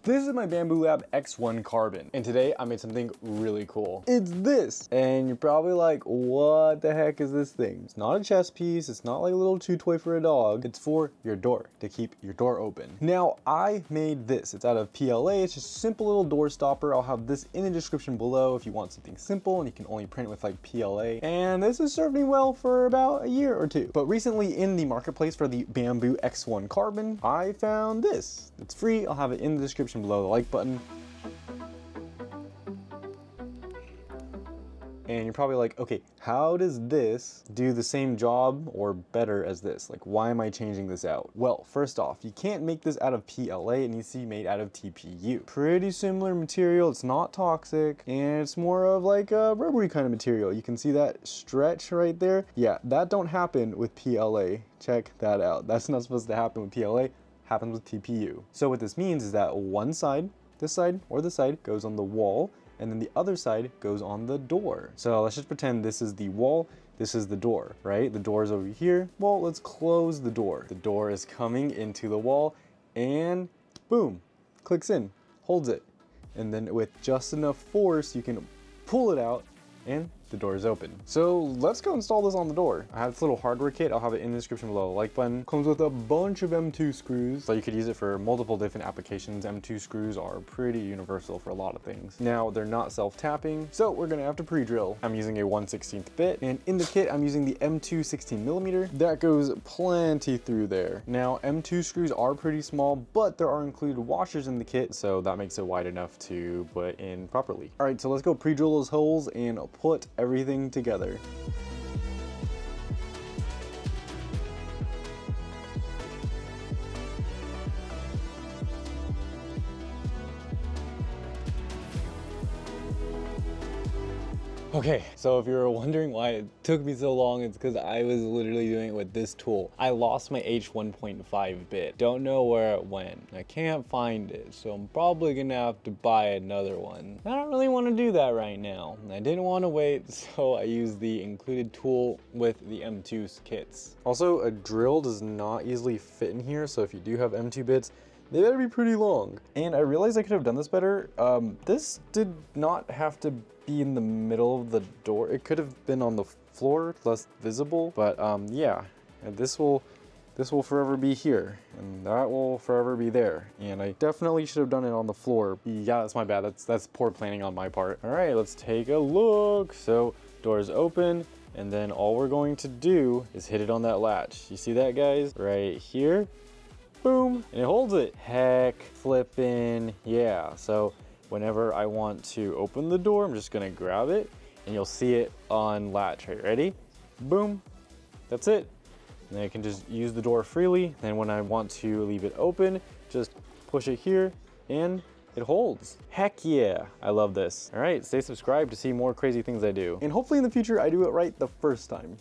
This is my Bambu Lab X1 Carbon, and today I made something really cool. It's this! And you're probably like, what the heck is this thing? It's not a chess piece, it's not like a little chew toy for a dog, it's for your door, to keep your door open. Now, I made this. It's out of PLA, it's just a simple little door stopper. I'll have this in the description below if you want something simple and you can only print it with like PLA. And this has served me well for about a year or two. But recently in the marketplace for the Bambu X1 Carbon, I found this. It's free, I'll have it in the description below, the like button. And you're probably like, okay, how does this do the same job or better as this? Like, why am I changing this out? Well, first off, you can't make this out of PLA. It needs to be made out of TPU. Pretty similar material. It's not toxic, and it's more of like a rubbery kind of material. You can see that stretch right there. Yeah, that don't happen with PLA. Check that out. That's not supposed to happen with PLA. Happens with TPU. So what this means is that one side, this side or this side, goes on the wall, and then the other side goes on the door. So let's just pretend this is the wall, this is the door, right? The door is over here. Well, let's close the door. The door is coming into the wall, and boom, clicks in, holds it. And then with just enough force, you can pull it out, and the door is open. So let's go install this on the door. I have this little hardware kit. I'll have it in the description below. The like button comes with a bunch of M2 screws, so you could use it for multiple different applications. M2 screws are pretty universal for a lot of things. Now, they're not self-tapping, so we're gonna have to pre-drill. I'm using a 1/16 bit, and in the kit, I'm using the M2 16mm. That goes plenty through there. Now, M2 screws are pretty small, but there are included washers in the kit, so that makes it wide enough to put in properly. All right, so let's go pre-drill those holes and put everything together. Okay, so if you're wondering why it took me so long, it's because I was literally doing it with this tool. I lost my H1.5 bit. Don't know where it went. I can't find it, so I'm probably gonna have to buy another one. I don't really want to do that right now. I didn't want to wait, so I used the included tool with the M2 kits. Also, a drill does not easily fit in here, so if you do have M2 bits, they better be pretty long. And I realized I could have done this better. This did not have to be in the middle of the door. It could have been on the floor, less visible, but yeah, this will forever be here, and that will forever be there. And I definitely should have done it on the floor. Yeah, that's my bad. That's poor planning on my part. All right, let's take a look. So door's open, and then all we're going to do is hit it on that latch. You see that, guys? Right here. Boom, and it holds it. Heck, flippin', yeah. So whenever I want to open the door, I'm just gonna grab it, and you'll see it on latch. Right, ready? Boom, that's it. And then I can just use the door freely. Then when I want to leave it open, just push it here, and it holds. Heck yeah, I love this. All right, stay subscribed to see more crazy things I do. And hopefully in the future, I do it right the first time.